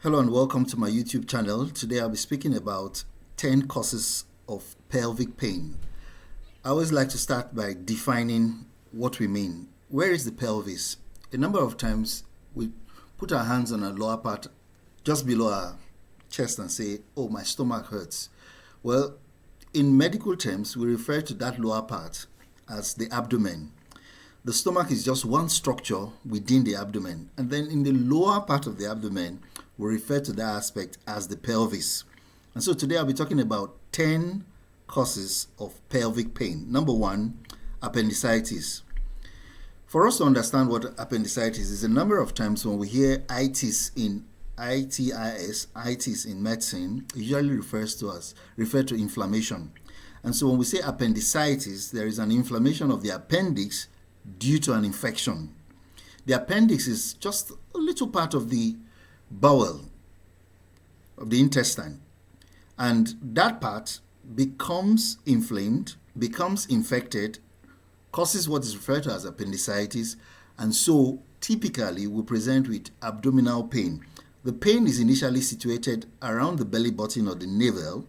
Hello and welcome to my YouTube channel. Today I'll be speaking about 10 causes of pelvic pain. I always like to start by defining what we mean. Where is the pelvis? A number of times we put our hands on our lower part just below our chest and say, oh, my stomach hurts. Well, in medical terms, we refer to that lower part as the abdomen. The stomach is just one structure within the abdomen. And then in the lower part of the abdomen, we refer to that aspect as the pelvis. And so today I'll be talking about 10 causes of pelvic pain. Number one, appendicitis. For us to understand what appendicitis is, a number of times when we hear itis in itis in medicine, it usually refer to inflammation. And so when we say appendicitis, there is an inflammation of the appendix due to an infection. The appendix is just a little part of the bowel, of the intestine, and that part becomes inflamed, becomes infected, causes what is referred to as appendicitis, and so typically we present with abdominal pain. The pain is initially situated around the belly button or the navel.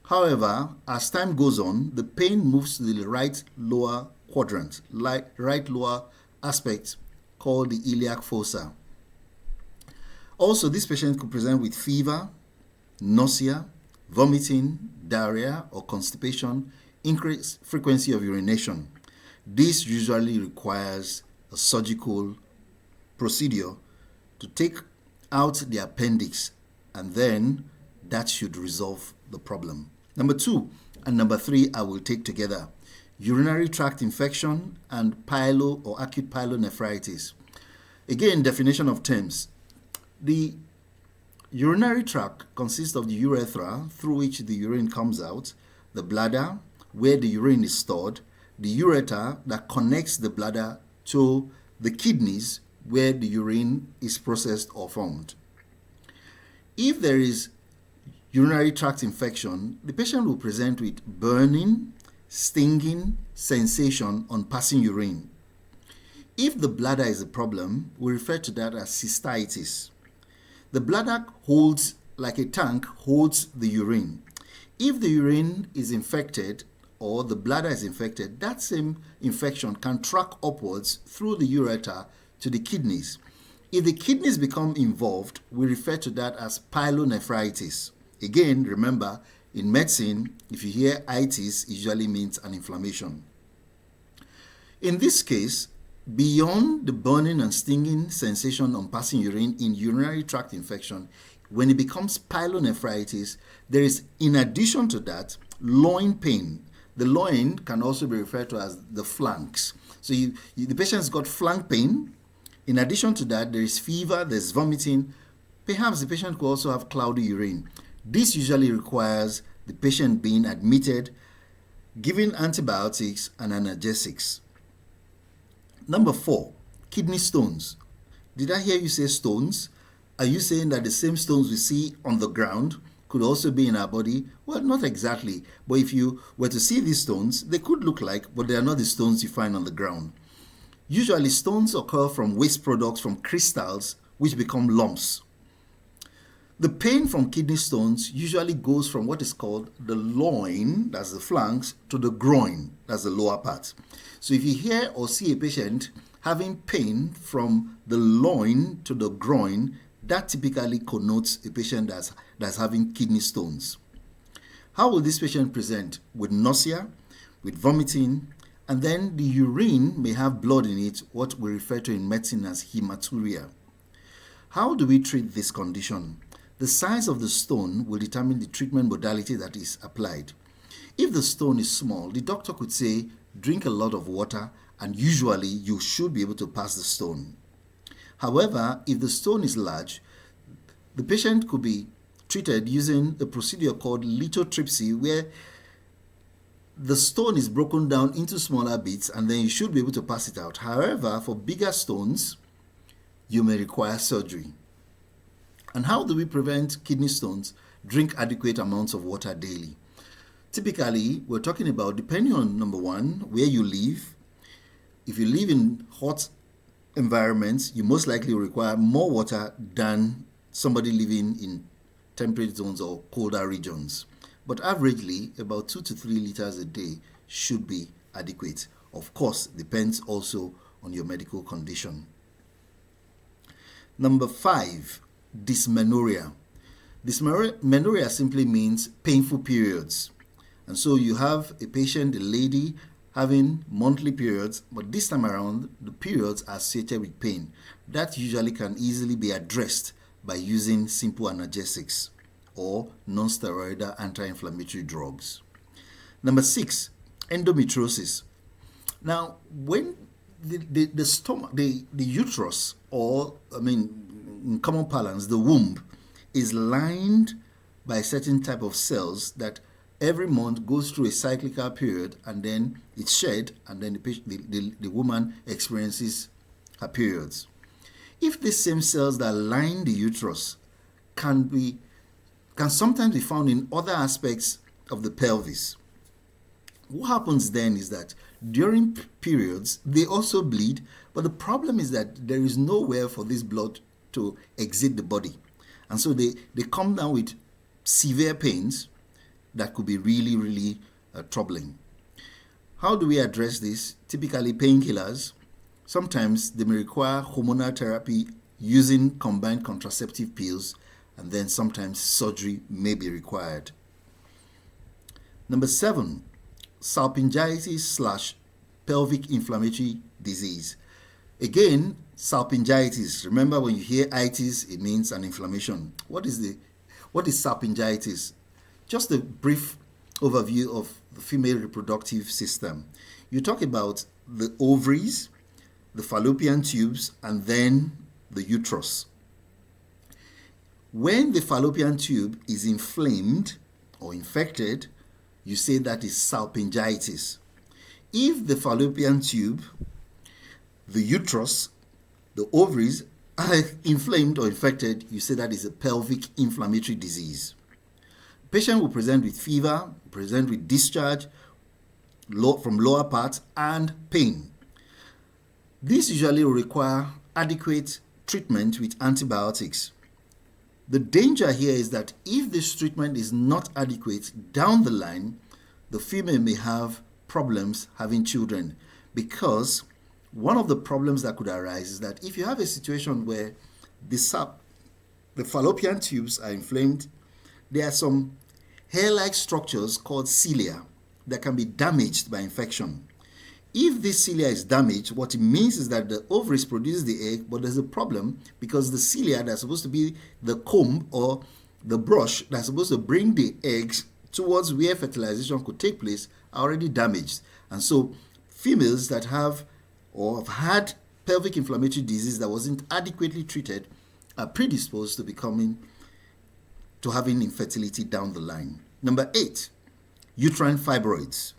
However, as time goes on, the pain moves to the right lower quadrant, right lower aspect called the iliac fossa. Also, this patient could present with fever, nausea, vomiting, diarrhea or constipation, increased frequency of urination. This usually requires a surgical procedure to take out the appendix, and then that should resolve the problem. Number two and number three I will take together: urinary tract infection and or acute pyelonephritis. Again, definition of terms. The urinary tract consists of the urethra, through which the urine comes out, the bladder, where the urine is stored, the ureter that connects the bladder to the kidneys, where the urine is processed or formed. If there is urinary tract infection, the patient will present with burning, stinging sensation on passing urine. If the bladder is a problem, we refer to that as cystitis. The bladder holds, like a tank, holds the urine. If the urine is infected or the bladder is infected, that same infection can track upwards through the ureter to the kidneys. If the kidneys become involved, we refer to that as pyelonephritis. Again, remember, in medicine, if you hear itis, it usually means an inflammation. In this case, beyond the burning and stinging sensation on passing urine in urinary tract infection, when it becomes pyelonephritis, there is, in addition to that, loin pain. The loin can also be referred to as the flanks. So the patient's got flank pain. In addition to that, there is fever, there's vomiting. Perhaps the patient could also have cloudy urine. This usually requires the patient being admitted, given antibiotics and analgesics. Number four, kidney stones. Did I hear you say stones? Are you saying that the same stones we see on the ground could also be in our body? Well, not exactly. But if you were to see these stones, they could look like, but they are not the stones you find on the ground. Usually, stones occur from waste products, from crystals, which become lumps. The pain from kidney stones usually goes from what is called the loin, that's the flanks, to the groin, that's the lower part. So if you hear or see a patient having pain from the loin to the groin, that typically connotes a patient that's having kidney stones. How will this patient present? With nausea, with vomiting, and then the urine may have blood in it, what we refer to in medicine as hematuria. How do we treat this condition? The size of the stone will determine the treatment modality that is applied. If the stone is small, the doctor could say, drink a lot of water, and usually you should be able to pass the stone. However, if the stone is large, the patient could be treated using a procedure called lithotripsy, where the stone is broken down into smaller bits and then you should be able to pass it out. However, for bigger stones, you may require surgery. And how do we prevent kidney stones? Drink adequate amounts of water daily. Typically, we're talking about, depending on, number one, where you live. If you live in hot environments, you most likely require more water than somebody living in temperate zones or colder regions. But averagely, about 2 to 3 liters a day should be adequate. Of course, depends also on your medical condition. Number 5, dysmenorrhea. Dysmenorrhea simply means painful periods. And so you have a patient, a lady, having monthly periods, but this time around, the periods are associated with pain. That usually can easily be addressed by using simple analgesics or non-steroidal anti-inflammatory drugs. Number 6, endometriosis. Now, when the stomach, the uterus, or in common parlance, the womb, is lined by a certain type of cells that every month goes through a cyclical period, and then it's shed, and then the woman experiences her periods. If the same cells that line the uterus can sometimes be found in other aspects of the pelvis, what happens then is that during periods they also bleed, but the problem is that there is nowhere for this blood to exit the body, and so they come down with severe pains that could be really, really troubling. How do we address this? Typically painkillers. Sometimes they may require hormonal therapy using combined contraceptive pills, and then sometimes surgery may be required. Number 7, salpingitis / pelvic inflammatory disease. Again, salpingitis. Remember, when you hear itis, it means an inflammation. What is salpingitis? Just a brief overview of the female reproductive system. You talk about the ovaries, the fallopian tubes, and then the uterus. When the fallopian tube is inflamed or infected, you say that is salpingitis. If the fallopian tube, the uterus, the ovaries are inflamed or infected, you say that is a pelvic inflammatory disease. Patient will present with fever, present with discharge from lower parts, and pain. This usually will require adequate treatment with antibiotics. The danger here is that if this treatment is not adequate, down the line, the female may have problems having children, because one of the problems that could arise is that if you have a situation where the fallopian tubes are inflamed, there are some hair-like structures called cilia that can be damaged by infection. If this cilia is damaged, what it means is that the ovaries produce the egg, but there's a problem because the cilia that's supposed to be the comb or the brush that's supposed to bring the eggs towards where fertilization could take place are already damaged. And so females that have or have had pelvic inflammatory disease that wasn't adequately treated are predisposed to having infertility down the line. Number 8, uterine fibroids.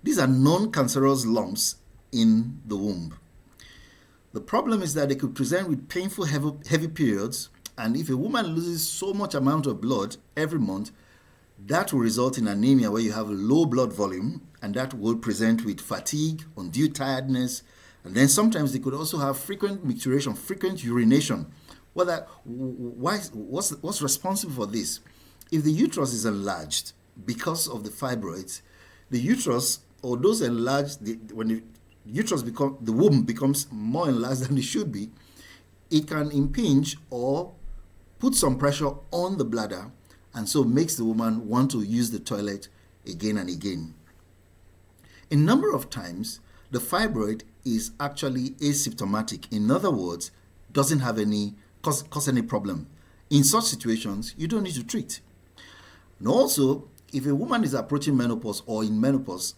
These are non-cancerous lumps in the womb. The problem is that they could present with painful, heavy periods, and if a woman loses so much amount of blood every month, that will result in anemia where you have low blood volume, and that will present with fatigue, undue tiredness, and then sometimes they could also have frequent micturition, frequent urination. What's responsible for this? If the uterus is enlarged because of the fibroids, the uterus, or those enlarged, when the womb becomes more enlarged than it should be, it can impinge or put some pressure on the bladder, and so makes the woman want to use the toilet again and again. A number of times, the fibroid is actually asymptomatic. In other words, doesn't have cause any problem. In such situations, you don't need to treat. And also, if a woman is approaching menopause or in menopause,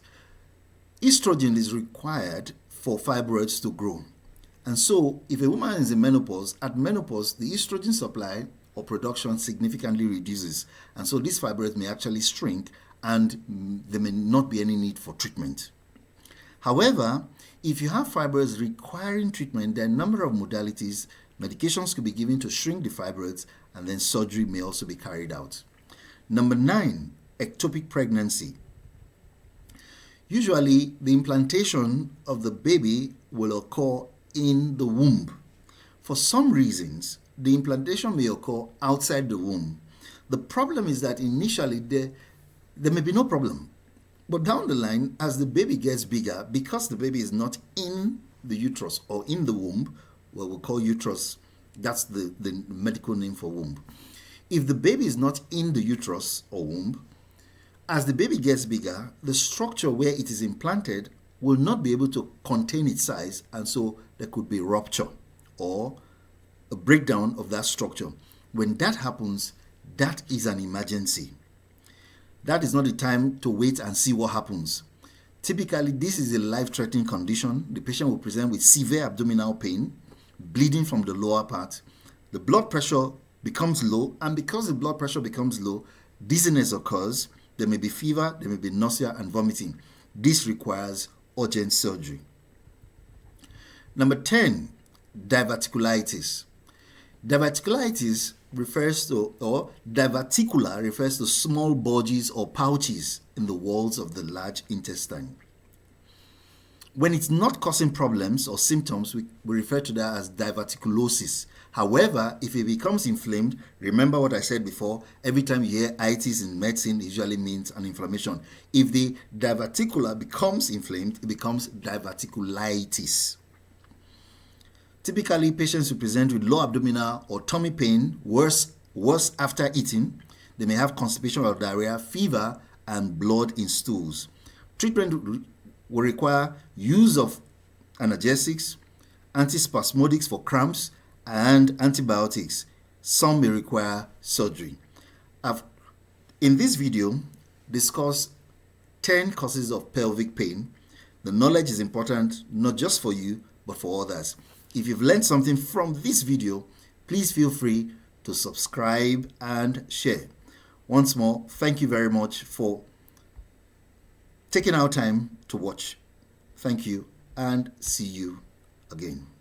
estrogen is required for fibroids to grow. And so, if a woman is in menopause, at menopause, the estrogen supply or production significantly reduces. And so, these fibroids may actually shrink and there may not be any need for treatment. However, if you have fibroids requiring treatment, there are a number of modalities. Medications could be given to shrink the fibroids, and then surgery may also be carried out. Number 9, ectopic pregnancy. Usually, the implantation of the baby will occur in the womb. For some reasons, the implantation may occur outside the womb. The problem is that initially there may be no problem. But down the line, as the baby gets bigger, because the baby is not in the uterus or in the womb, what we call uterus, that's the medical name for womb. If the baby is not in the uterus or womb, as the baby gets bigger, the structure where it is implanted will not be able to contain its size, and so there could be rupture or a breakdown of that structure. When that happens, that is an emergency. That is not the time to wait and see what happens. Typically, this is a life-threatening condition. The patient will present with severe abdominal pain, bleeding from the lower part. The blood pressure becomes low, and because the blood pressure becomes low, dizziness occurs. There may be fever, there may be nausea and vomiting. This requires urgent surgery. Number 10, diverticulitis. Diverticulitis refers to, or diverticular refers to small bulges or pouches in the walls of the large intestine. When it's not causing problems or symptoms, we refer to that as diverticulosis. However, if it becomes inflamed, remember what I said before, every time you hear itis in medicine, it usually means an inflammation. If the diverticula becomes inflamed, it becomes diverticulitis. Typically, patients who present with low abdominal or tummy pain, worse after eating. They may have constipation or diarrhea, fever, and blood in stools. Treatment will require use of analgesics, antispasmodics for cramps, and antibiotics. Some may require surgery. I've, in this video, discussed 10 causes of pelvic pain. The knowledge is important, not just for you, but for others. If you've learned something from this video, please feel free to subscribe and share. Once more, thank you very much for taking our time to watch. Thank you, and see you again.